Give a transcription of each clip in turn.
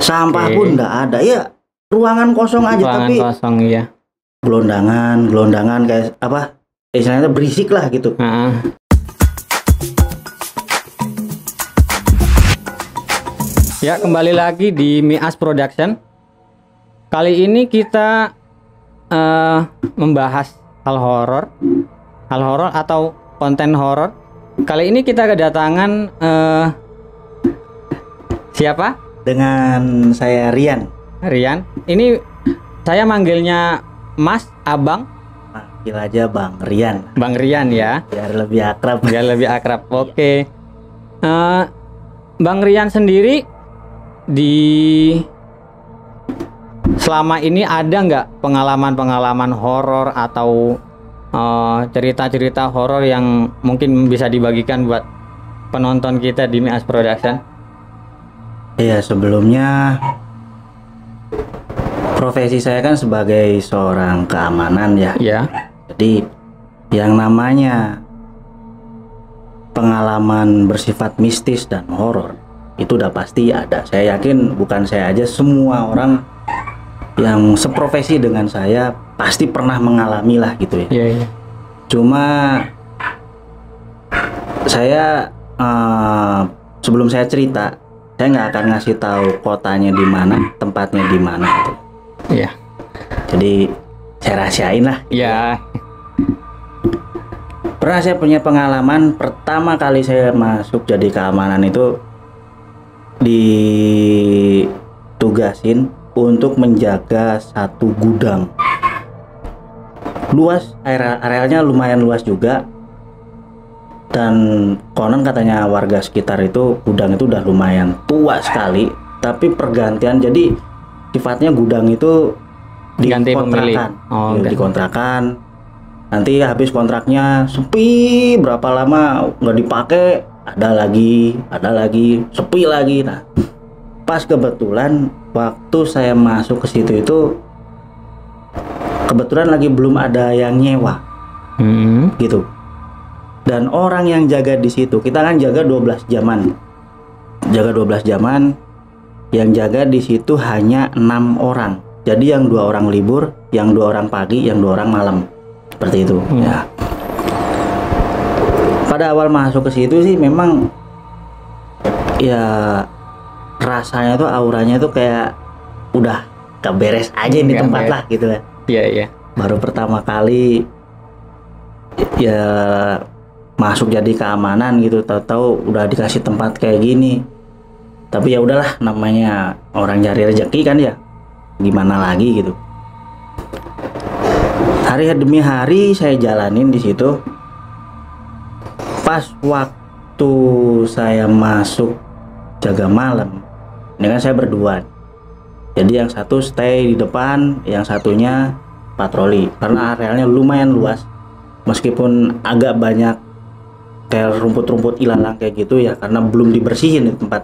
Sampah pun nggak ada ya, ruangan kosong aja, Ruangan tapi kosong ya. gelondangan kayak apa istilahnya berisik lah gitu. Ya, kembali lagi di Mias Production. Kali ini kita membahas hal horor atau konten horor. Kali ini kita kedatangan siapa? Dengan saya Rian. Ini saya manggilnya Mas, Abang. Panggil aja Bang Rian. Bang Rian ya. Biar lebih akrab. Oke. Bang Rian sendiri selama ini ada nggak pengalaman horor atau cerita-cerita horor yang mungkin bisa dibagikan buat penonton kita di Mias Production? Iya, sebelumnya profesi saya kan sebagai seorang keamanan ya. Iya. Jadi yang namanya pengalaman bersifat mistis dan horor itu udah pasti ada. Saya yakin bukan saya aja, semua orang yang seprofesi dengan saya pasti pernah mengalami lah gitu ya. Iya. Cuma saya sebelum saya cerita, saya nggak akan ngasih tahu kotanya di mana, tempatnya di mana gitu. Iya. Jadi saya rahasiain lah. Iya. Pernah saya punya pengalaman pertama kali saya masuk jadi keamanan itu ditugasin untuk menjaga satu gudang. Luas, arealnya lumayan luas juga. Dan konon katanya warga sekitar itu gudang itu udah lumayan tua sekali, tapi pergantian, jadi sifatnya gudang itu dikontrakan. Dikontrakan. Nanti habis kontraknya sepi, berapa lama nggak dipakai, ada lagi sepi lagi. Nah, pas kebetulan waktu saya masuk ke situ itu kebetulan lagi belum ada yang nyewa, gitu. Dan orang yang jaga di situ, kita kan jaga 12 jaman, yang jaga di situ hanya 6 orang. Jadi yang 2 orang libur, yang 2 orang pagi, yang 2 orang malam, seperti itu. Ya. Pada awal masuk ke situ sih memang ya rasanya tuh, auranya tuh kayak udah gak beres aja di tempat lah gitu ya. Iya. Baru pertama kali ya masuk jadi keamanan gitu, tahu-tahu udah dikasih tempat kayak gini. Tapi ya udahlah, namanya orang cari rezeki kan ya, gimana lagi gitu. Hari demi hari saya jalanin di situ. Pas waktu saya masuk jaga malam, ini kan saya berdua. Jadi yang satu stay di depan, yang satunya patroli. Karena arealnya lumayan luas, meskipun agak banyak kayak rumput-rumput ilalang kayak gitu ya, karena belum dibersihin di tempat.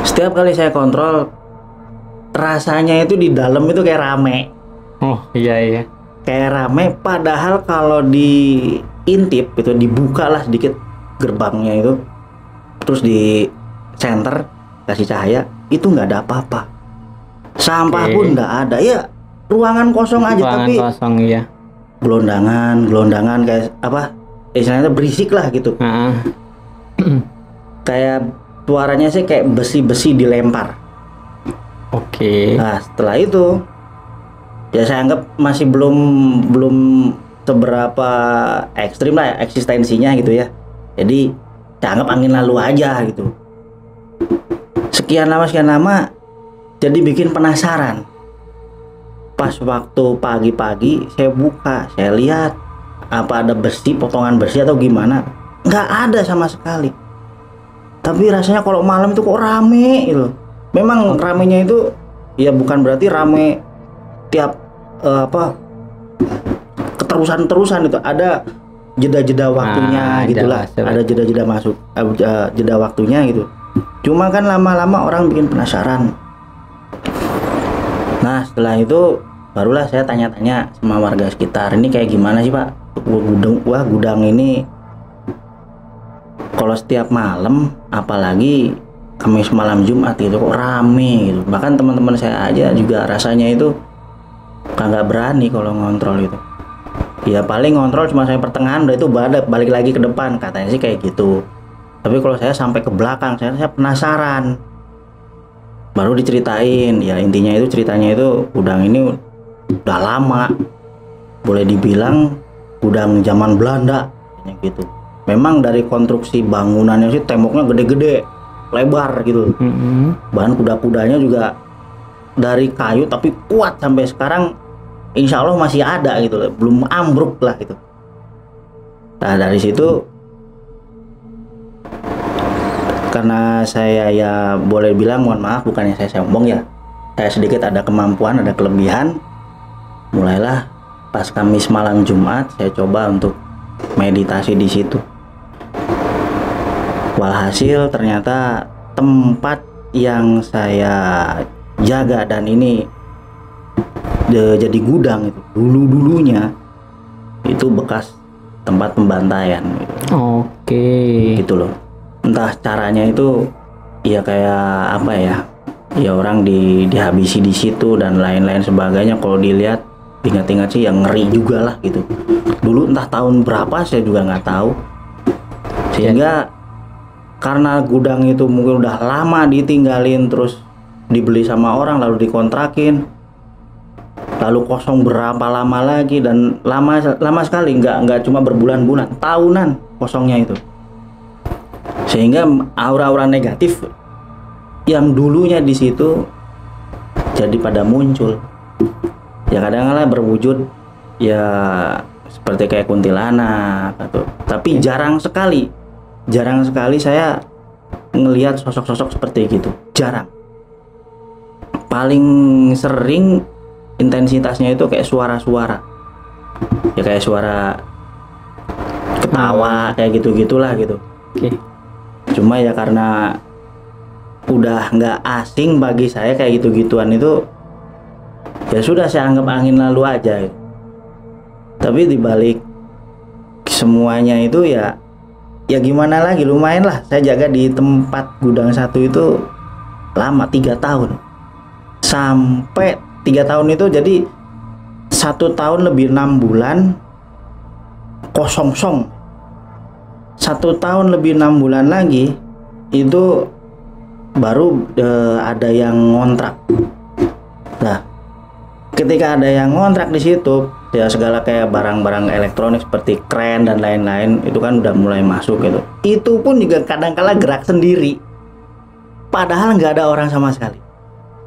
Setiap kali saya kontrol, rasanya itu di dalam itu kayak rame. Oh iya. Kayak rame, padahal kalau diintip itu, dibuka lah sedikit gerbangnya itu, terus di center kasih cahaya, itu nggak ada apa-apa. Sampah pun nggak ada ya, ruangan kosong aja, tapi kosong ya. Gelondangan kayak apa istilahnya berisik lah gitu. Kayak suaranya sih kayak besi-besi dilempar. Oke. Nah setelah itu ya saya anggap masih belum seberapa ekstrim lah ya eksistensinya gitu ya. Jadi saya anggap angin lalu aja gitu. Sekian lama jadi bikin penasaran. Pas waktu pagi-pagi saya buka, saya lihat apa ada besi, potongan besi atau gimana, nggak ada sama sekali. Tapi rasanya kalau malam itu kok rame gitu. Memang ramenya itu ya bukan berarti rame tiap keterusan itu, ada jeda-jeda waktunya gitulah, ada jeda-jeda masuk, jeda waktunya gitu. Cuma kan lama-lama orang bikin penasaran. Nah setelah itu barulah saya tanya-tanya sama warga sekitar, ini kayak gimana sih Pak? Gudang ini kalau setiap malam, apalagi Kamis malam Jumat itu kok rame gitu. Bahkan teman-teman saya aja juga rasanya itu nggak berani kalau ngontrol itu. Ya paling ngontrol cuma saya pertengahan, udah itu balik lagi ke depan, katanya sih kayak gitu. Tapi kalau saya sampai ke belakang, saya penasaran. Baru diceritain, ya intinya itu ceritanya itu gudang ini udah lama. Boleh dibilang gudang zaman Belanda, kayak gitu. Memang dari konstruksi bangunannya sih temboknya gede-gede, lebar gitu. Bahan kuda-kudanya juga dari kayu tapi kuat sampai sekarang. Insya Allah masih ada gitu, belum ambruk lah gitu. Nah dari situ, karena saya ya boleh bilang mohon maaf, bukannya saya sombong ya, saya sedikit ada kemampuan, ada kelebihan. Mulailah pas Kamis malam Jumat saya coba untuk meditasi di situ. Walhasil ternyata tempat yang saya jaga dan ini jadi gudang itu dulunya itu bekas tempat pembantaian gitu. Gitu loh. Entah caranya itu ya kayak apa ya orang dihabisi di situ dan lain-lain sebagainya. Kalau dilihat ingat-ingat sih yang ngeri juga lah gitu. Dulu entah tahun berapa saya juga nggak tahu, sehingga karena gudang itu mungkin udah lama ditinggalin, terus dibeli sama orang lalu dikontrakin, lalu kosong berapa lama lagi, dan lama sekali, nggak cuma berbulan-bulan, tahunan kosongnya itu. Sehingga aura-aura negatif yang dulunya di situ jadi pada muncul. Ya kadang-kadang berwujud ya seperti kayak kuntilanak atau, tapi jarang sekali saya ngelihat sosok-sosok seperti gitu, jarang. Paling sering intensitasnya itu kayak suara-suara, ya kayak suara ketawa, kayak gitu-gitulah gitu. Cuma ya karena udah nggak asing bagi saya kayak gitu-gituan itu, ya sudah saya anggap angin lalu aja. Tapi dibalik semuanya itu ya gimana lagi, lumayan lah saya jaga di tempat gudang satu itu lama, 3 tahun. Sampai 3 tahun itu jadi 1 tahun lebih 6 bulan kosong. 1 tahun lebih 6 bulan lagi itu baru ada yang ngontrak. Nah, ketika ada yang ngontrak di situ, ya segala kayak barang-barang elektronik seperti kren dan lain-lain itu kan udah mulai masuk gitu. Itu pun juga kadang-kala gerak sendiri, padahal nggak ada orang sama sekali.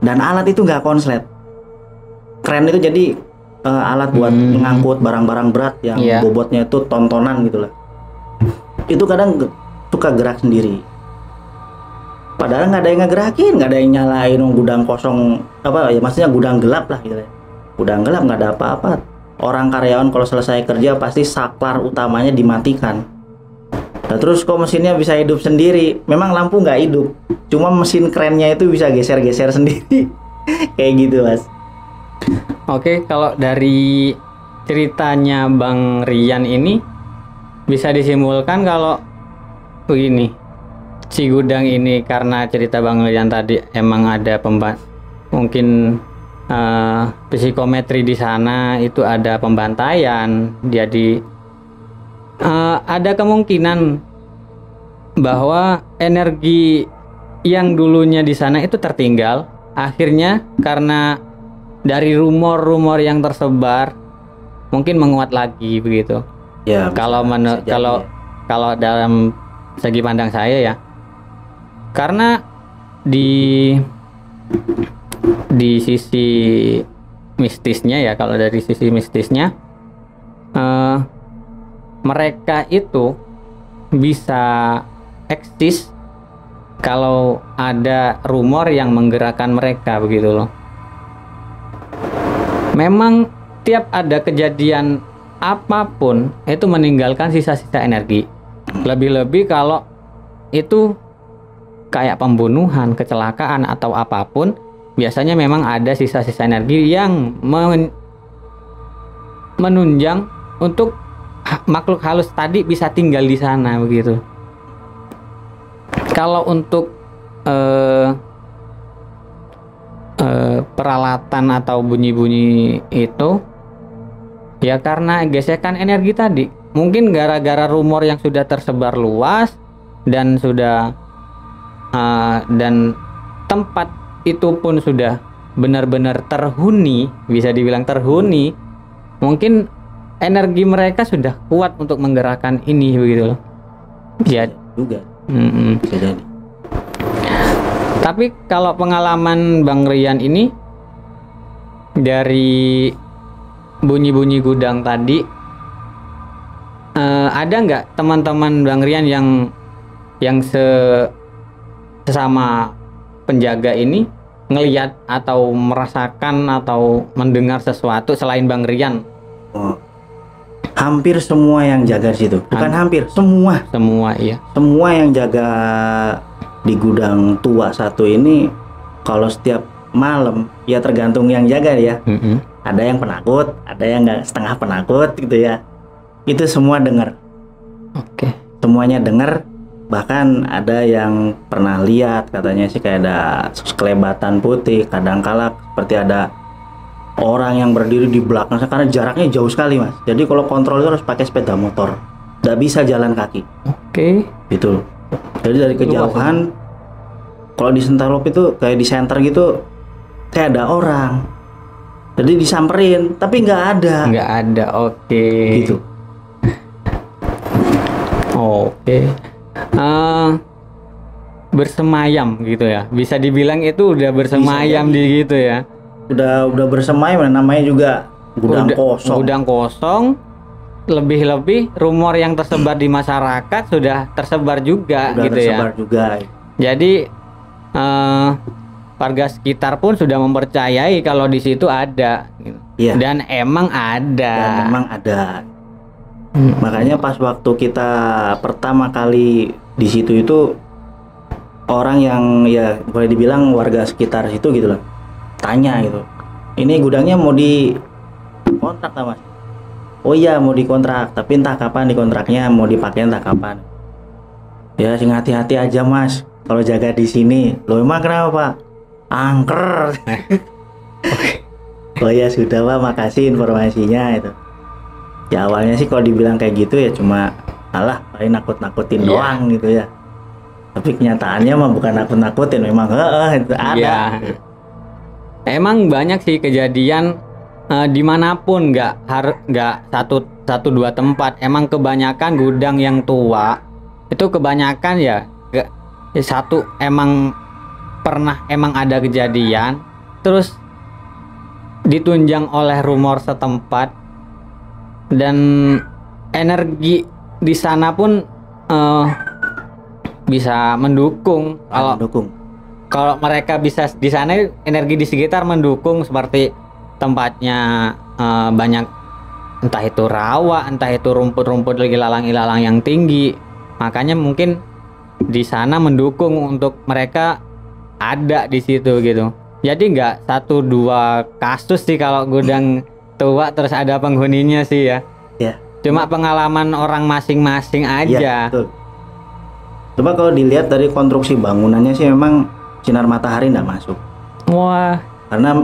Dan alat itu nggak konslet. Kren itu jadi alat buat mengangkut barang-barang berat yang bobotnya itu tontonan gitu lah. Itu kadang suka gerak sendiri. Padahal nggak ada yang ngegerakin, nggak ada yang nyalain, gudang kosong, apa ya, maksudnya gudang gelap lah gitu ya. Gudang gelap, nggak ada apa-apa. Orang karyawan kalau selesai kerja pasti saklar utamanya dimatikan. Nah, terus kok mesinnya bisa hidup sendiri? Memang lampu nggak hidup, cuma mesin kerennya itu bisa geser-geser sendiri. Kayak gitu, Mas. Oke, kalau dari ceritanya Bang Rian ini bisa disimpulkan kalau begini, si gudang ini karena cerita Bang Rian tadi emang ada mungkin psikometri di sana, itu ada pembantaian, jadi ada kemungkinan bahwa energi yang dulunya di sana itu tertinggal. Akhirnya karena dari rumor-rumor yang tersebar mungkin menguat lagi begitu. Ya, kalau dalam segi pandang saya ya, karena di sisi mistisnya ya, kalau dari sisi mistisnya mereka itu bisa eksis kalau ada rumor yang menggerakkan mereka begitu loh. Memang tiap ada kejadian apapun itu meninggalkan sisa-sisa energi. Lebih-lebih kalau itu kayak pembunuhan, kecelakaan atau apapun, biasanya memang ada sisa-sisa energi yang menunjang untuk makhluk halus tadi bisa tinggal di sana begitu. Kalau untuk eh, peralatan atau bunyi-bunyi itu ya karena gesekan energi tadi. Mungkin gara-gara rumor yang sudah tersebar luas dan sudah dan tempat itu pun sudah benar-benar terhuni, bisa dibilang terhuni. Mungkin energi mereka sudah kuat untuk menggerakkan ini begitu loh. Ya juga. Bisa jadi. Tapi kalau pengalaman Bang Rian ini dari bunyi-bunyi gudang tadi, ada nggak teman-teman Bang Rian yang sesama penjaga ini ngelihat atau merasakan atau mendengar sesuatu selain Bang Rian? Oh, hampir semua yang jaga di situ, bukan hampir, semua Iya. Semua yang jaga di gudang tua satu ini, kalau setiap malam ya tergantung yang jaga ya. Ada yang penakut, ada yang nggak, setengah penakut gitu ya. Itu semua dengar. Oke. Semuanya dengar. Bahkan ada yang pernah lihat, katanya sih kayak ada kelebatan putih. Kadang-kala seperti ada orang yang berdiri di belakang, karena jaraknya jauh sekali mas. Jadi kalau kontrol itu harus pakai sepeda motor, nggak bisa jalan kaki. Oke. Gitu. Jadi dari kejauhan, kalau di Sentalop itu kayak di center gitu, kayak ada orang. Jadi disamperin, tapi nggak ada. Nggak ada. Oke. Gitu. Oke. Bersemayam gitu ya. Bisa dibilang itu udah bersemayam di gitu ya. Udah bersemayam, namanya juga gudang kosong. Gudang kosong. Lebih-lebih rumor yang tersebar di masyarakat sudah tersebar juga Udah gitu tersebar ya. juga. Jadi warga sekitar pun sudah mempercayai kalau di situ ada. Gitu. Iya. Dan emang ada. Makanya pas waktu kita pertama kali di situ itu, orang yang ya boleh dibilang warga sekitar situ gitu loh, tanya gitu, ini gudangnya mau di kontrak tak mas? Oh iya mau dikontrak, tapi entah kapan dikontraknya, mau dipakai entah kapan. Ya sing hati-hati aja mas kalau jaga di sini. Loh emang kenapa pak? Angker. Oh ya sudah pak, makasih informasinya itu. Ya awalnya sih kalau dibilang kayak gitu ya cuma alah paling nakut-nakutin doang gitu ya. Tapi kenyataannya mah bukan nakut-nakutin, memang itu ada. Emang banyak sih kejadian dimanapun, nggak satu dua tempat. Emang kebanyakan gudang yang tua itu kebanyakan ya satu emang ada kejadian, terus ditunjang oleh rumor setempat, dan energi di sana pun bisa mendukung. Kalau mereka bisa di sana, energi di sekitar mendukung, seperti tempatnya banyak entah itu rawa, entah itu rumput-rumput lagi ilalang-ilalang yang tinggi, makanya mungkin di sana mendukung untuk mereka ada di situ gitu. Jadi nggak satu dua kasus sih kalau gudang tua terus ada penghuninya sih ya. Ya. Cuma pengalaman orang masing-masing aja. Ya, betul. Coba kalau dilihat dari konstruksi bangunannya sih memang sinar matahari nggak masuk. Wah. Karena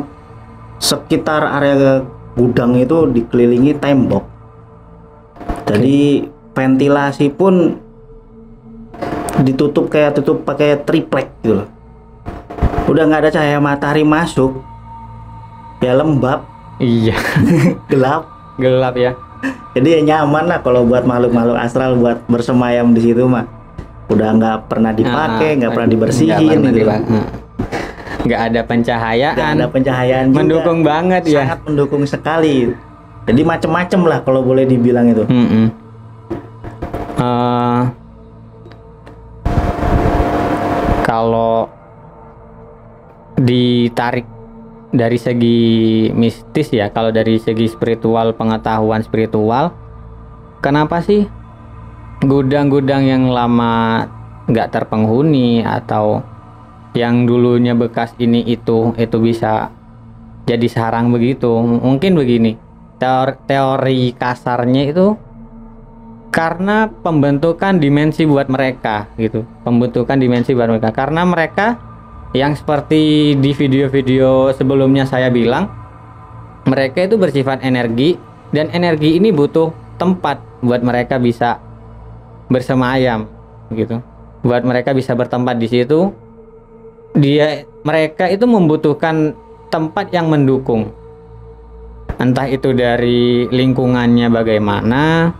sekitar area gudang itu dikelilingi tembok. Jadi ventilasi pun ditutup pakai triplek gitu loh. Udah nggak ada cahaya matahari masuk, ya lembab. Iya. gelap ya. Jadi ya nyaman lah kalau buat makhluk-makhluk astral buat bersemayam di situ mah. Udah nggak pernah dipakai, nggak pernah dibersihin gitu. Nggak ada pencahayaan. Nggak ada pencahayaan juga. Mendukung banget ya. Sangat mendukung sekali. Jadi macem-macem lah kalau boleh dibilang itu. Kalau ditarik dari segi mistis ya, kalau dari segi spiritual, pengetahuan spiritual, kenapa sih gudang-gudang yang lama nggak terpenghuni atau yang dulunya bekas ini itu bisa jadi sarang begitu? Mungkin begini, teori kasarnya itu karena pembentukan dimensi buat mereka gitu, pembentukan dimensi buat mereka, karena mereka yang seperti di video-video sebelumnya saya bilang, mereka itu bersifat energi, dan energi ini butuh tempat buat mereka bisa bersemayam gitu, buat mereka bisa bertempat di situ. Mereka itu membutuhkan tempat yang mendukung, entah itu dari lingkungannya bagaimana,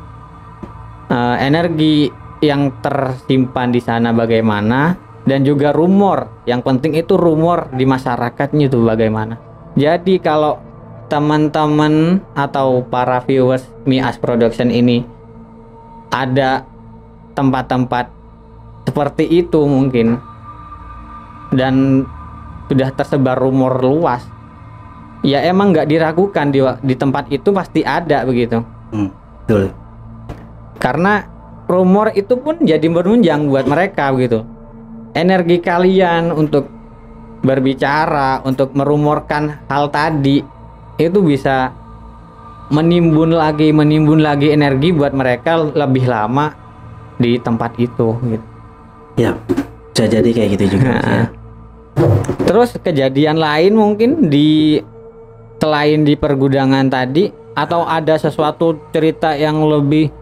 energi yang tersimpan di sana bagaimana, dan juga rumor. Yang penting itu rumor di masyarakatnya itu bagaimana. Jadi kalau teman-teman atau para viewers Mias Production ini ada tempat-tempat seperti itu mungkin, dan sudah tersebar rumor luas, ya emang nggak diragukan di tempat itu pasti ada begitu. Betul. Karena rumor itu pun jadi menunjang buat mereka begitu. Energi kalian untuk berbicara, untuk merumorkan hal tadi, itu bisa menimbun lagi energi buat mereka lebih lama di tempat itu gitu. Ya, bisa jadi kayak gitu juga. Ya. Terus kejadian lain mungkin selain di pergudangan tadi, atau ada sesuatu cerita yang lebih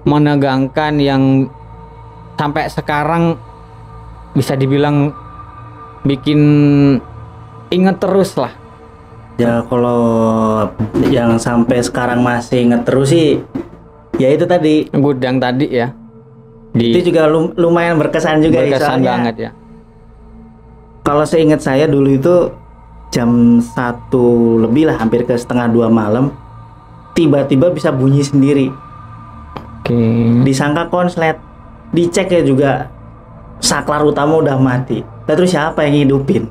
menegangkan yang sampai sekarang bisa dibilang bikin inget terus lah. Ya kalau yang sampai sekarang masih inget terus sih, ya itu tadi Gudang tadi ya. Itu juga lumayan berkesan juga. Berkesan banget ya. Kalau seingat saya dulu itu jam 1 lebih lah, hampir ke setengah 2 malam, tiba-tiba bisa bunyi sendiri. Oke. Disangka konslet, dicek ya juga saklar utama udah mati. Terus siapa yang hidupin?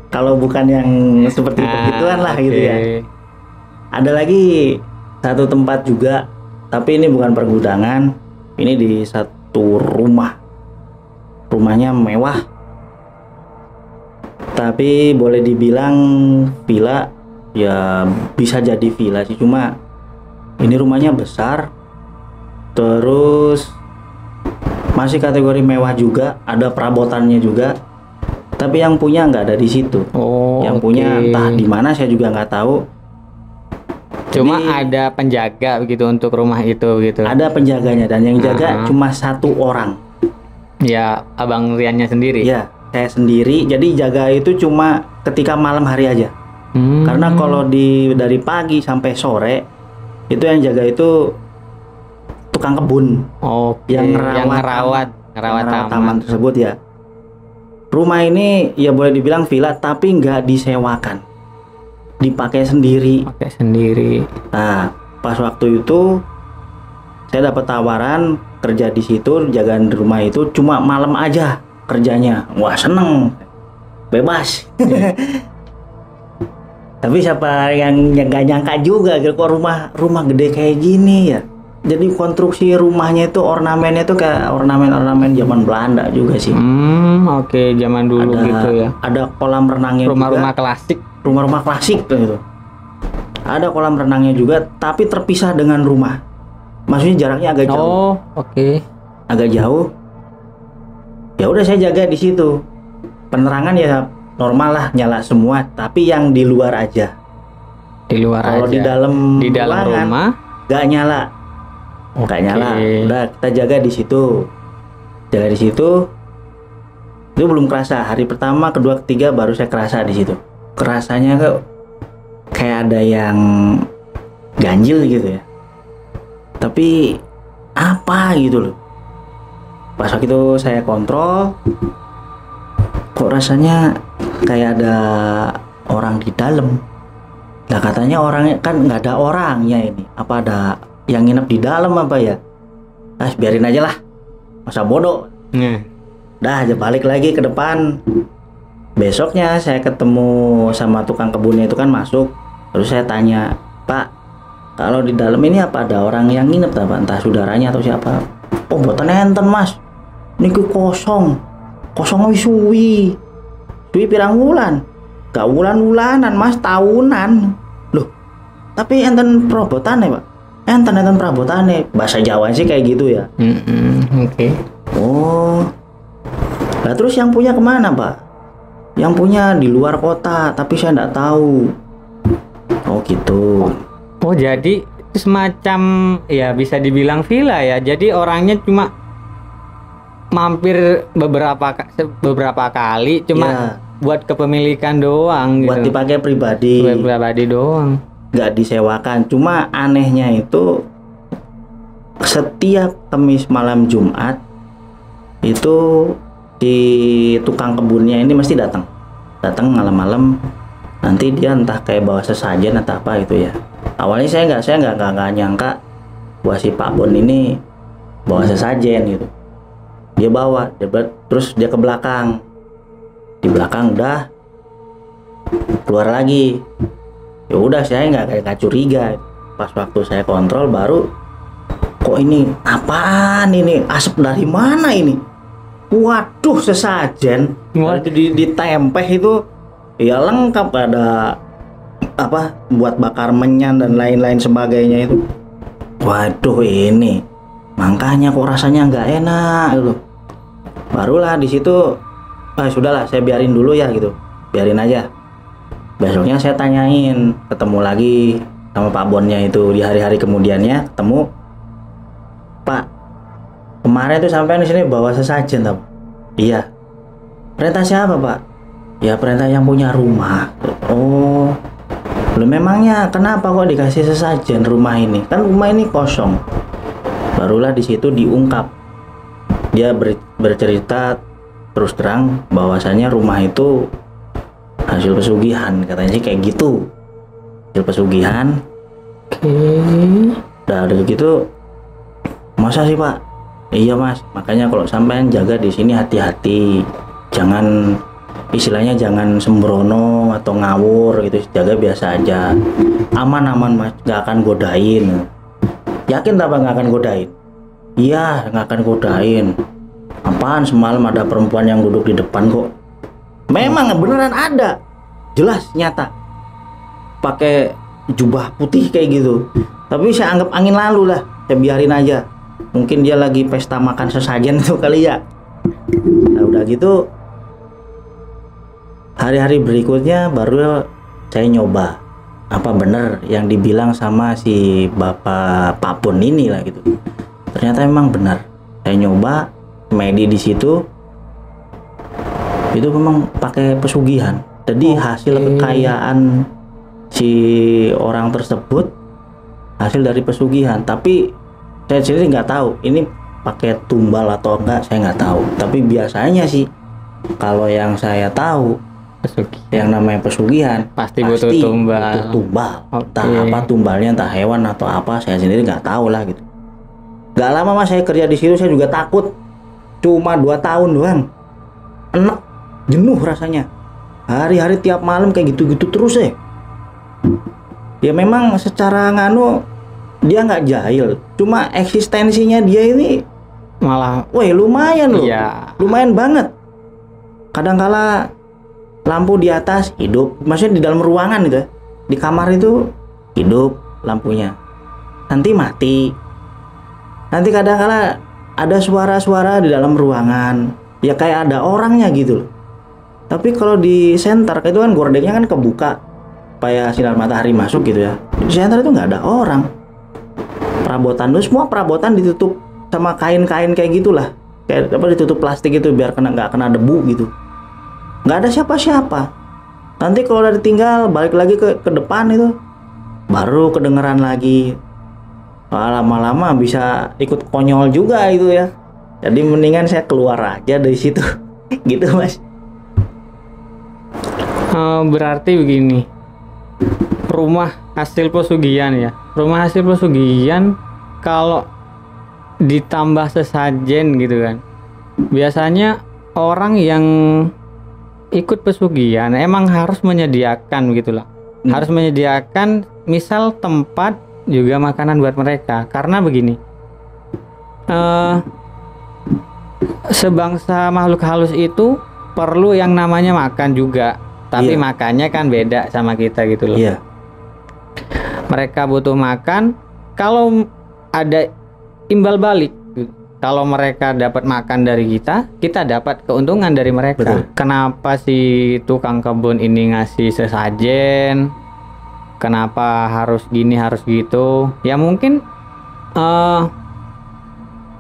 Kalau bukan yang seperti begituan lah gitu ya. Ada lagi satu tempat juga, tapi ini bukan pergudangan, ini di satu rumah. Rumahnya mewah, tapi boleh dibilang villa, ya bisa jadi villa sih, cuma ini rumahnya besar, terus masih kategori mewah juga, ada perabotannya juga, tapi yang punya nggak ada di situ. Yang punya entah di mana, saya juga nggak tahu. Cuma ada penjaga begitu untuk rumah itu gitu. Ada penjaganya, dan yang jaga cuma satu orang. Ya, Abang Riannya sendiri. Ya, saya sendiri. Jadi jaga itu cuma ketika malam hari aja. Karena kalau dari pagi sampai sore itu yang jaga itu tukang kebun. Yang ngerawat taman tersebut ya. Rumah ini ya boleh dibilang villa, tapi nggak disewakan, dipakai sendiri. Pakai sendiri. Nah, pas waktu itu saya dapat tawaran kerja di situ, jagaan rumah itu cuma malam aja kerjanya. Wah, seneng, bebas. Tapi siapa yang nggak nyangka juga gitu, kok rumah gede kayak gini ya. Jadi konstruksi rumahnya itu, ornamennya itu kayak ornamen zaman Belanda juga sih. Oke, zaman dulu gitu ya. Ada kolam renangnya, rumah-rumah klasik. Rumah-rumah klasik gitu. Ada kolam renangnya juga, tapi terpisah dengan rumah. Maksudnya jaraknya agak jauh. Agak jauh. Ya udah, saya jaga di situ. Penerangan ya normal lah, nyala semua, tapi yang di luar aja. Di luar aja. Kalau di dalam rumah nggak nyala. Nggak nyala. Udah, kita jaga di situ. Jaga di situ. Itu belum kerasa. Hari pertama, kedua, ketiga baru saya kerasa di situ. Kerasanya kayak ada yang ganjil gitu ya. Tapi apa gitu loh. Pas waktu itu saya kontrol, kok rasanya kayak ada orang di dalam. Nah, katanya orangnya kan nggak ada orangnya ini. Apa ada yang nginep di dalam apa ya? Biarin aja lah, masa bodoh. Dah aja, balik lagi ke depan. Besoknya saya ketemu sama tukang kebunnya itu kan, masuk. Terus saya tanya, Pak, kalau di dalam ini apa ada orang yang nginep, entah saudaranya atau siapa? Oh, boten enten Mas, niku kosong suwi pirang wulan, gak wulan-wulanan Mas, tahunan. Loh, tapi enten perobotan ya Pak? enten perabotane. Bahasa Jawa sih kayak gitu ya. Oke. Oh. Lah terus yang punya kemana, Pak? Yang punya di luar kota, tapi saya nggak tahu. Oh gitu. Oh jadi semacam ya bisa dibilang villa ya. Jadi orangnya cuma mampir beberapa kali, cuma Ya, buat kepemilikan doang buat gitu. dipakai pribadi. Buat pribadi doang. Nggak disewakan. Cuma anehnya itu setiap Kamis malam Jumat itu si tukang kebunnya ini mesti datang malam-malam. Nanti dia entah kayak bawa sesajen atau apa itu ya. Awalnya saya nggak nyangka bahwa si Pak Bon ini bawa sesajen gitu. Dia bawa, terus dia ke belakang. Di belakang udah keluar lagi. Ya udah saya nggak curiga. Pas waktu saya kontrol baru, kok ini apaan ini, asap dari mana ini? Waduh, sesajen. Itu ditempeh itu ya lengkap, ada apa buat bakar menyan dan lain-lain sebagainya itu. Waduh, ini makanya kok rasanya nggak enak gitu. Barulah di situ sudahlah saya biarin dulu ya gitu, biarin aja. Besoknya saya tanyain, ketemu lagi sama Pak Bonnya itu di hari-hari kemudiannya ketemu. Pak, kemarin tuh sampai di sini bawa sesajen tau? Iya. Perintah siapa, Pak? Ya perintah yang punya rumah. Oh, belum, memangnya kenapa kok dikasih sesajen rumah ini? Kan rumah ini kosong. Barulah di situ diungkap. Dia bercerita terus terang bahwasannya rumah itu hasil pesugihan, katanya sih kayak gitu. Hasil pesugihan. Dari gitu, masa sih Pak? Iya Mas, makanya kalau sampean jaga di sini hati-hati, jangan istilahnya jangan sembrono atau ngawur gitu, jaga biasa aja, aman-aman Mas, nggak akan godain. Yakin tak Pak nggak akan godain? Iya, nggak akan godain. Apaan, semalam ada perempuan yang duduk di depan kok. Memang beneran ada, jelas nyata, pakai jubah putih kayak gitu. Tapi saya anggap angin lalu lah, saya biarin aja. Mungkin dia lagi pesta makan sesajen tuh kali ya. Nah udah gitu, hari-hari berikutnya baru saya nyoba apa bener yang dibilang sama si Bapak Pak Pun ini lah gitu. Ternyata memang benar. Saya nyoba medi di situ, itu memang pakai pesugihan. Jadi hasil kekayaan si orang tersebut hasil dari pesugihan. Tapi saya sendiri nggak tahu ini pakai tumbal atau enggak, saya nggak tahu. Tapi biasanya sih kalau yang saya tahu yang namanya pesugihan pasti butuh tumbal. Entah apa tumbalnya, entah hewan atau apa, saya sendiri nggak tahu lah gitu. Gak lama Mas saya kerja di situ, saya juga takut. Cuma 2 tahun doang, enak, jenuh rasanya. Hari-hari tiap malam kayak gitu-gitu terus ya. Ya memang secara nganu dia nggak jahil, cuma eksistensinya dia ini malah, woi lumayan loh, iya. Lumayan banget. Kadangkala lampu di atas hidup, maksudnya di dalam ruangan gitu, di kamar itu hidup lampunya, nanti mati. Nanti kadangkala ada suara-suara di dalam ruangan, ya kayak ada orangnya gitu loh. Tapi kalau di senter itu kan gordengnya kan kebuka, supaya sinar matahari masuk gitu ya. Di senter itu nggak ada orang. Perabotan itu semua perabotan ditutup sama kain-kain kayak gitulah, kayak apa, ditutup plastik itu biar nggak kena debu gitu. Nggak ada siapa-siapa. Nanti kalau udah ditinggal balik lagi ke depan itu baru kedengeran lagi. Lama-lama bisa ikut konyol juga itu ya. Jadi mendingan saya keluar aja dari situ. Gitu Mas. Berarti begini, rumah hasil pesugihan ya, rumah hasil pesugihan kalau ditambah sesajen gitu kan, biasanya orang yang ikut pesugihan emang harus menyediakan gitulah, harus menyediakan misal tempat juga makanan buat mereka. Karena begini, sebangsa makhluk halus itu perlu yang namanya makan juga, tapi Iya. makannya kan beda sama kita gitu loh. Iya. Mereka butuh makan, kalau ada imbal balik, kalau mereka dapat makan dari kita dapat keuntungan dari mereka. Betul. Kenapa si tukang kebun ini ngasih sesajen? Kenapa harus gini harus gitu? Ya mungkin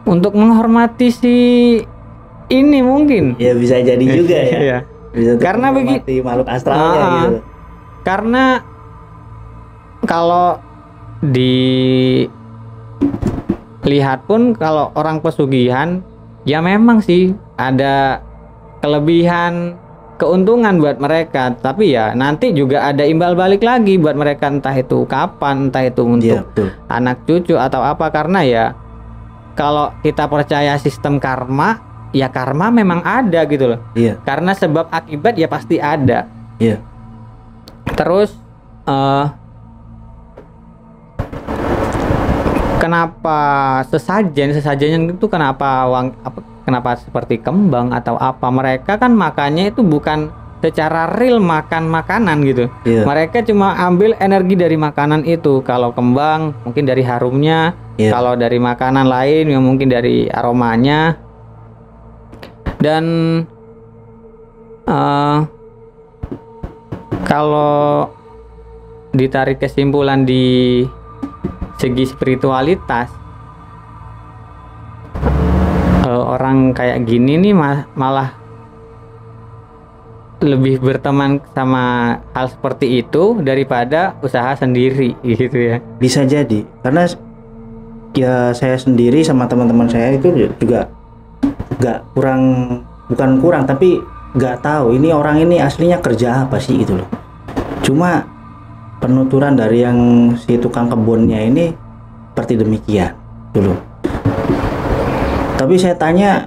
untuk menghormati si ini mungkin. Ya bisa jadi juga ya. Iya. Bisa untuk Karena menghormati makhluk astralnya gitu. Karena kalau dilihat pun kalau orang pesugihan ya memang sih ada kelebihan keuntungan buat mereka, tapi ya nanti juga ada imbal balik lagi buat mereka, entah itu kapan, entah itu untuk Iya, betul. anak cucu atau apa. Karena ya kalau kita percaya sistem karma, ya karma memang ada gitu loh. Iya. Karena sebab akibat ya pasti ada. Iya. Terus kenapa sesajen itu kenapa kenapa seperti kembang atau apa? Mereka kan makannya itu bukan secara real makan makanan gitu. Iya. Mereka cuma ambil energi dari makanan itu. Kalau kembang mungkin dari harumnya, Iya. kalau dari makanan lain yang mungkin dari aromanya. Dan kalau ditarik kesimpulan di segi spiritualitas, orang kayak gini nih malah lebih berteman sama hal seperti itu daripada usaha sendiri gitu ya. Bisa jadi karena ya saya sendiri sama teman-teman saya itu juga bukan kurang tapi nggak tahu ini orang ini aslinya kerja apa sih gitu loh. Cuma penuturan dari yang si tukang kebunnya ini seperti demikian dulu. Tapi saya tanya,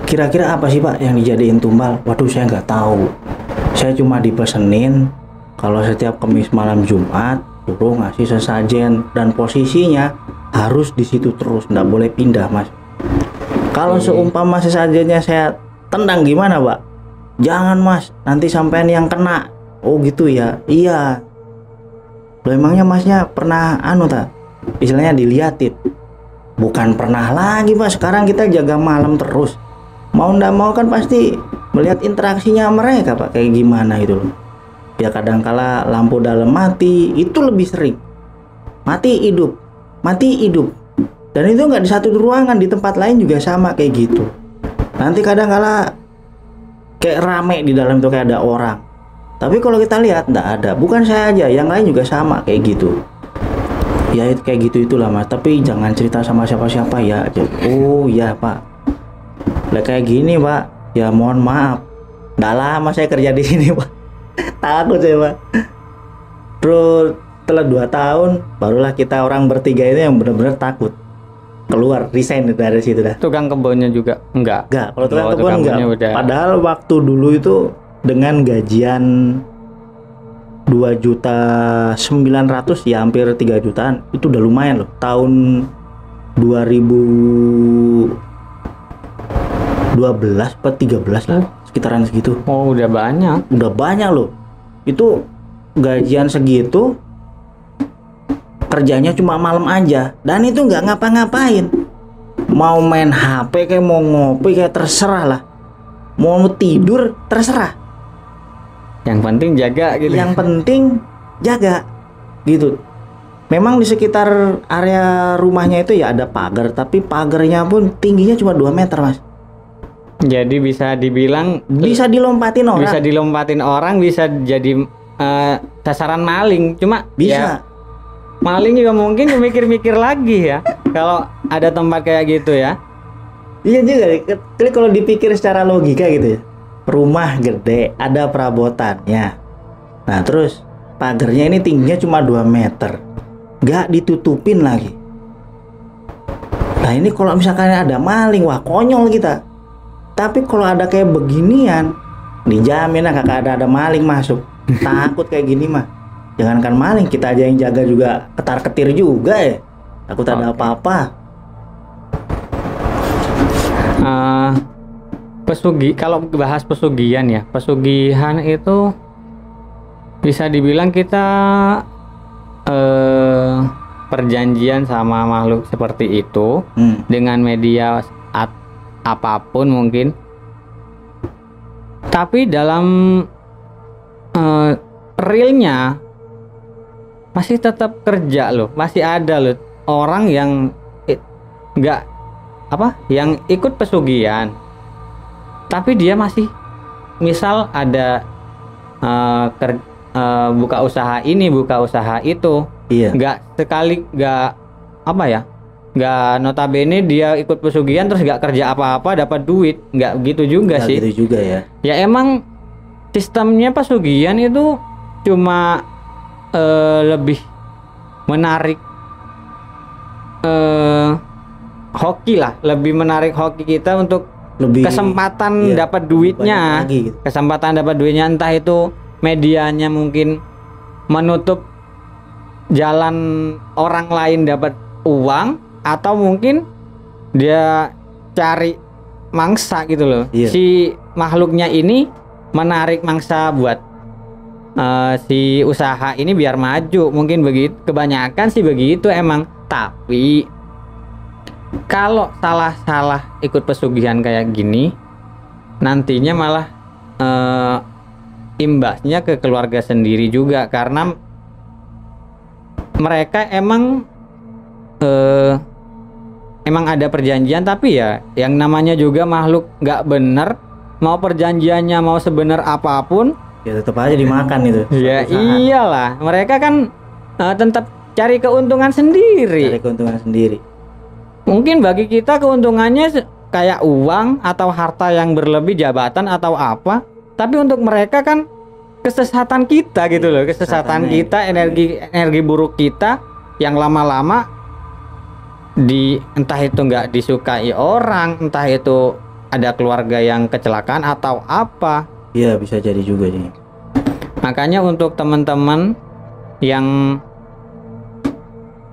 kira-kira apa sih Pak yang dijadiin tumbal? Waduh, saya nggak tahu. Saya cuma dipesenin kalau setiap Kamis malam Jumat suruh ngasih sesajen dan posisinya harus di situ terus, nggak boleh pindah Mas. Kalau seumpama sesajennya saya tendang gimana Pak? Jangan Mas, nanti sampean yang kena. Oh gitu ya. Iya. Loh emangnya Masnya pernah istilahnya diliatin? Bukan pernah lagi Pak, sekarang kita jaga malam terus. Mau ndak mau kan pasti melihat interaksinya mereka Pak kayak gimana gitu loh. Ya kadangkala lampu dalam mati, itu lebih sering. Mati hidup. Dan itu nggak di satu ruangan, di tempat lain juga sama kayak gitu. Nanti kadangkala kayak rame di dalam itu kayak ada orang. Tapi kalau kita lihat nggak ada, bukan saya aja, yang lain juga sama kayak gitu. Ya kayak gitu itulah Mas. Tapi jangan cerita sama siapa-siapa ya. Oh ya Pak. Lah kayak gini Pak. Ya mohon maaf. Nggak lama saya kerja di sini Pak. Takut saya Pak. Terus setelah 2 tahun barulah kita orang bertiga ini yang benar-benar takut. Keluar resign dari situ dah. Tukang kebunnya juga enggak. Kalau tukang kebun enggak. Udah. Padahal waktu dulu itu dengan gajian 2.900.000 ya hampir 3 jutaan itu udah lumayan loh. Tahun 2012 atau 13 lah, sekitaran segitu. Oh, udah banyak. Udah banyak loh. Itu gajian segitu kerjanya cuma malam aja dan itu nggak ngapa-ngapain. Mau main HP kayak mau ngopi kayak terserah lah. Mau tidur terserah. Yang penting jaga gitu. Yang penting jaga gitu. Memang di sekitar area rumahnya itu ya ada pagar, tapi pagarnya pun tingginya cuma 2 meter Mas. Jadi bisa dibilang Bisa dilompatin orang. bisa dilompatin orang, bisa jadi sasaran maling. Cuma Bisa. ya, maling juga mungkin mikir-mikir lagi ya kalau ada tempat kayak gitu ya. Iya juga. Jadi kalau dipikir secara logika gitu ya. Rumah gede, ada perabotannya. Nah terus pagarnya ini tingginya cuma 2 meter, nggak ditutupin lagi. Nah ini kalau misalkan ada maling, wah konyol kita. Tapi kalau ada kayak beginian, dijamin lah kakak ada maling masuk. Takut kayak gini mah. Jangankan maling, kita aja yang jaga juga ketar-ketir juga ya. Takut ada apa-apa. Kalau bahas pesugihan ya, pesugihan itu bisa dibilang kita perjanjian sama makhluk seperti itu dengan media apapun mungkin. Tapi dalam realnya masih tetap kerja loh, masih ada loh orang yang nggak yang ikut pesugihan, tapi dia masih misal ada buka usaha ini, buka usaha itu, nggak notabene dia ikut pesugihan terus nggak kerja apa-apa dapat duit, nggak gitu juga sih. Gitu juga ya. Ya emang sistemnya pesugihan itu cuma lebih menarik hoki lah, lebih menarik hoki kita untuk lebih kesempatan dapat duitnya, gitu. Kesempatan dapat duitnya, entah itu medianya mungkin menutup jalan orang lain dapat uang, atau mungkin dia cari mangsa gitu loh. Si makhluknya ini menarik mangsa buat si usaha ini biar maju, mungkin begitu. Kebanyakan sih begitu emang. Tapi kalau salah ikut pesugihan kayak gini, nantinya malah imbasnya ke keluarga sendiri juga, karena mereka emang ada perjanjian, tapi ya yang namanya juga makhluk nggak bener, mau perjanjiannya mau sebenar apapun ya tetap aja dimakan itu. Ya iyalah, mereka kan tetap cari keuntungan sendiri. Mungkin bagi kita keuntungannya kayak uang atau harta yang berlebih, jabatan atau apa, tapi untuk mereka kan kesesatan kita gitu loh, kesesatan kita, energi buruk kita yang lama-lama entah itu nggak disukai orang, entah itu ada keluarga yang kecelakaan atau apa. Iya, bisa jadi juga nih. Makanya untuk teman-teman yang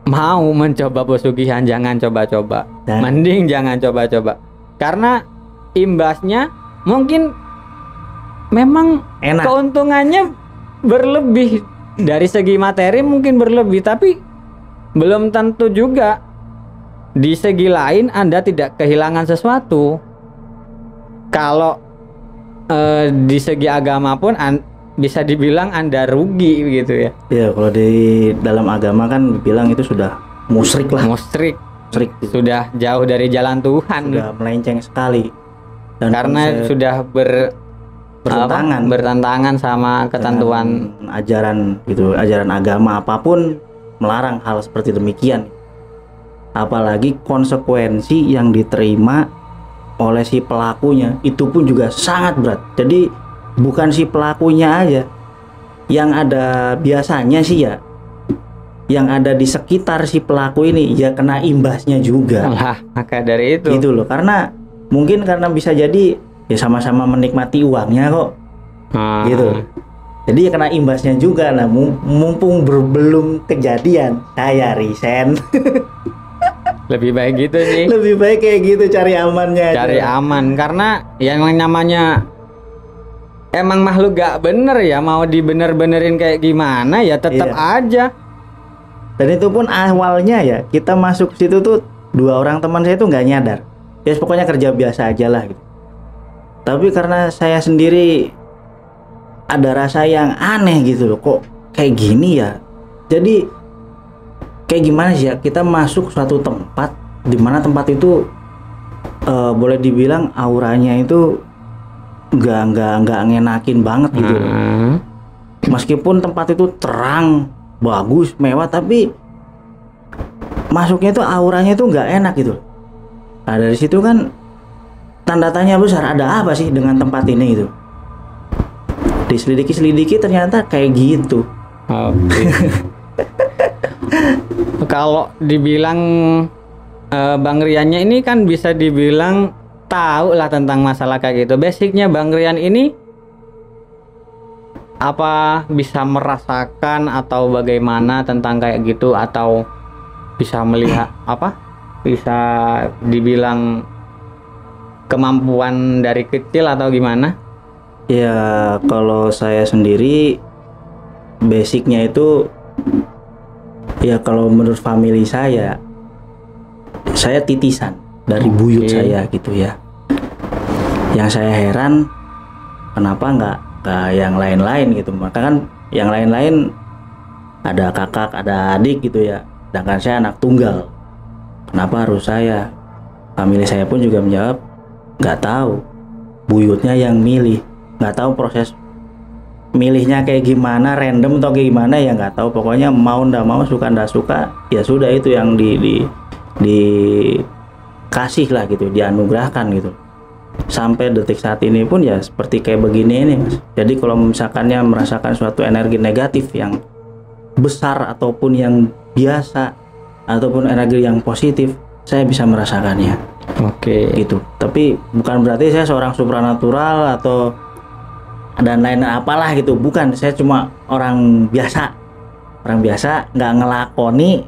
mau mencoba pesugihan, jangan coba-coba. Mending jangan coba-coba. Karena imbasnya mungkin memang enak. Keuntungannya berlebih dari segi materi, mungkin berlebih, tapi belum tentu juga di segi lain Anda tidak kehilangan sesuatu. Kalau di segi agama pun bisa dibilang Anda rugi gitu ya. Ya, kalau di dalam agama kan bilang itu sudah musyrik lah. Musyrik. Sudah jauh dari jalan Tuhan. Sudah melenceng sekali. Dan karena sudah bertentangan sama ketentuan ajaran gitu, ajaran agama apapun melarang hal seperti demikian. Apalagi konsekuensi yang diterima oleh si pelakunya itu pun juga sangat berat. Jadi bukan si pelakunya aja yang ada, biasanya sih ya yang ada di sekitar si pelaku ini ya kena imbasnya juga. Maka dari itu gitu loh, karena mungkin karena bisa jadi ya sama-sama menikmati uangnya kok gitu, jadi ya kena imbasnya juga. Nah mumpung belum kejadian, saya resign. Lebih baik gitu sih. Lebih baik kayak gitu, cari amannya. Cari aman, karena yang namanya emang makhluk gak bener ya, mau dibener-benerin kayak gimana ya tetap aja. Dan itu pun awalnya ya kita masuk situ tuh 2 orang teman saya tuh nggak nyadar. Ya pokoknya kerja biasa aja lah gitu. Tapi karena saya sendiri ada rasa yang aneh gitu loh, kok kayak gini ya. Jadi kayak gimana sih ya, kita masuk suatu tempat di mana tempat itu boleh dibilang auranya itu nggak ngenakin banget gitu. Meskipun tempat itu terang, bagus, mewah, tapi masuknya itu auranya itu nggak enak gitu. Nah dari situ kan tanda tanya besar, ada apa sih dengan tempat ini gitu. Diselidiki ternyata kayak gitu. Kalau dibilang Bang Riannya ini kan bisa dibilang tahu lah tentang masalah kayak gitu. Basicnya Bang Rian ini apa bisa merasakan atau bagaimana tentang kayak gitu, atau bisa melihat apa, bisa dibilang kemampuan dari kecil atau gimana? Ya kalau saya sendiri basicnya itu Ya kalau menurut family saya titisan dari buyut saya gitu ya. Yang saya heran kenapa nggak yang lain-lain gitu. Maka kan yang lain-lain ada kakak, ada adik gitu ya. Sedangkan saya anak tunggal. Kenapa harus saya? Family saya pun juga menjawab nggak tahu. Buyutnya yang milih, nggak tahu proses milihnya kayak gimana, random atau kayak gimana ya nggak tahu. Pokoknya mau ndak mau, suka ndak suka, ya sudah itu yang dikasih lah gitu, dianugerahkan gitu. Sampai detik saat ini pun ya seperti kayak begini ini mas. Jadi kalau misalkannya merasakan suatu energi negatif yang besar ataupun yang biasa ataupun energi yang positif, saya bisa merasakannya. Oke. Gitu. Tapi bukan berarti saya seorang supranatural atau dan lain apalah gitu, bukan. Saya cuma orang biasa nggak ngelakoni,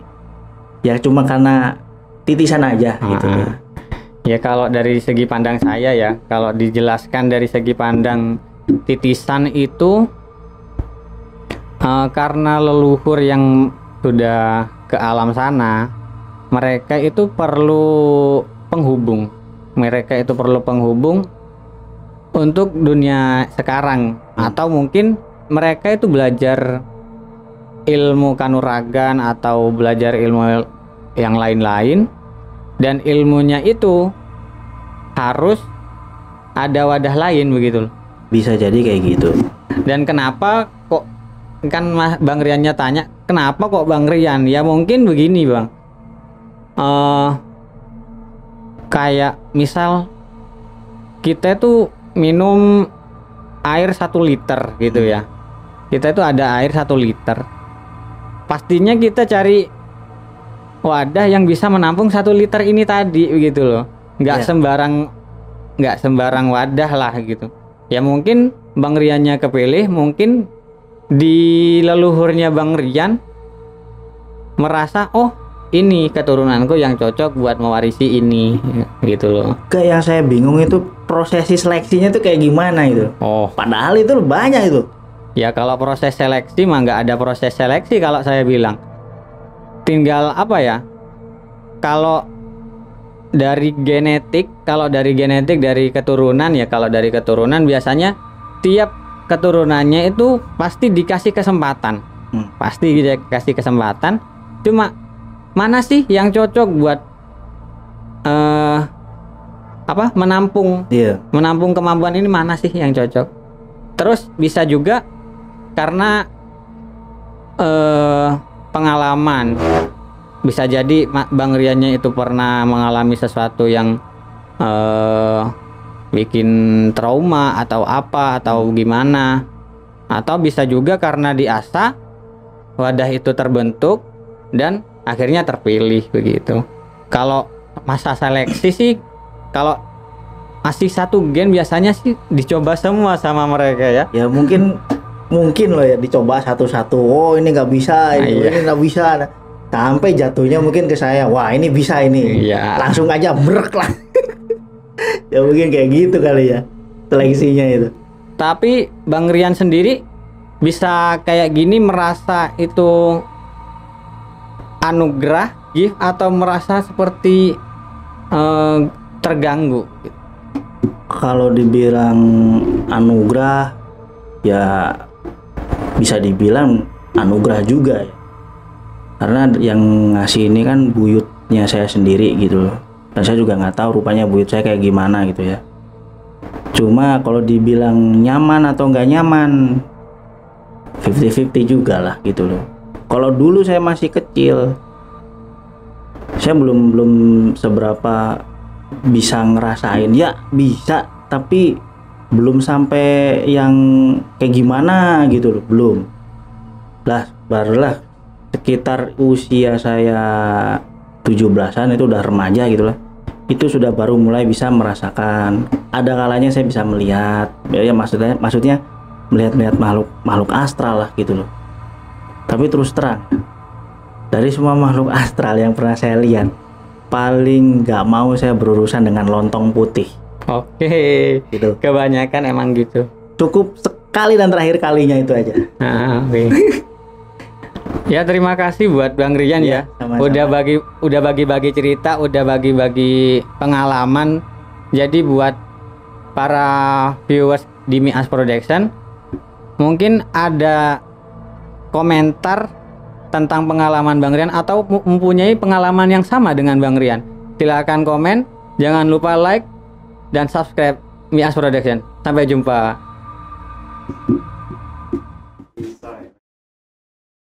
ya cuma karena titisan aja gitu. Ya kalau dari segi pandang saya ya, kalau dijelaskan dari segi pandang titisan itu karena leluhur yang sudah ke alam sana, mereka itu perlu penghubung untuk dunia sekarang, atau mungkin mereka itu belajar ilmu kanuragan atau belajar ilmu yang lain-lain, dan ilmunya itu harus ada wadah lain begitu. Bisa jadi kayak gitu. Dan kenapa kok, kan Bang Riannya tanya kenapa kok Bang Rian, ya mungkin begini Bang, kayak misal kita tuh minum air 1 liter gitu ya. Kita itu ada air 1 liter. Pastinya kita cari wadah yang bisa menampung 1 liter ini tadi begitu loh. Nggak sembarang wadah lah gitu. Ya mungkin Bang Riannya kepilih, mungkin di leluhurnya Bang Rian merasa oh ini keturunanku yang cocok buat mewarisi ini gitu loh. Kayak yang saya bingung itu prosesi seleksinya tuh kayak gimana itu. Oh, padahal itu banyak itu. Ya kalau proses seleksi mah nggak ada proses seleksi kalau saya bilang. Tinggal apa ya? Kalau dari genetik dari keturunan ya, kalau dari keturunan biasanya tiap keturunannya itu pasti dikasih kesempatan. Pasti dikasih kesempatan. Cuma mana sih yang cocok buat menampung kemampuan ini, mana sih yang cocok. Terus bisa juga karena pengalaman, bisa jadi Bang Riannya itu pernah mengalami sesuatu yang bikin trauma atau apa atau gimana, atau bisa juga karena diasah wadah itu terbentuk dan akhirnya terpilih begitu. Kalau masa seleksi sih, kalau masih 1 gen biasanya sih dicoba semua sama mereka ya. Ya mungkin loh ya, dicoba satu-satu. Oh ini nggak bisa, ini nggak bisa. Sampai jatuhnya mungkin ke saya, wah ini bisa ini. Iya. Langsung aja brek lah. Ya mungkin kayak gitu kali ya seleksinya itu. Tapi Bang Rian sendiri bisa kayak gini, merasa itu anugerah, gift, atau merasa seperti terganggu? Kalau dibilang anugerah ya bisa dibilang anugerah juga ya, karena yang ngasih ini kan buyutnya saya sendiri gitu loh, dan saya juga nggak tahu rupanya buyut saya kayak gimana gitu ya. Cuma kalau dibilang nyaman atau nggak nyaman 50-50 juga lah gitu loh. Kalau dulu saya masih kecil, saya belum seberapa bisa ngerasain, ya bisa tapi belum sampai yang kayak gimana gitu loh, belum lah. Barulah sekitar usia saya 17-an itu udah remaja gitu lah, itu sudah baru mulai bisa merasakan. Ada kalanya saya bisa melihat ya, maksudnya melihat makhluk astral lah gitu loh. Tapi terus terang, dari semua makhluk astral yang pernah saya lihat, paling nggak mau saya berurusan dengan lontong putih. Oke, gitu. Kebanyakan emang gitu. Cukup sekali dan terakhir kalinya itu aja. Okay. Ya terima kasih buat Bang Rian Iya, ya. sama-sama. Udah bagi-bagi cerita, udah bagi-bagi pengalaman. Jadi buat para viewers di Mias Production, mungkin ada komentar tentang pengalaman Bang Rian atau mempunyai pengalaman yang sama dengan Bang Rian. Silakan komen, jangan lupa like dan subscribe Mias Production. Sampai jumpa.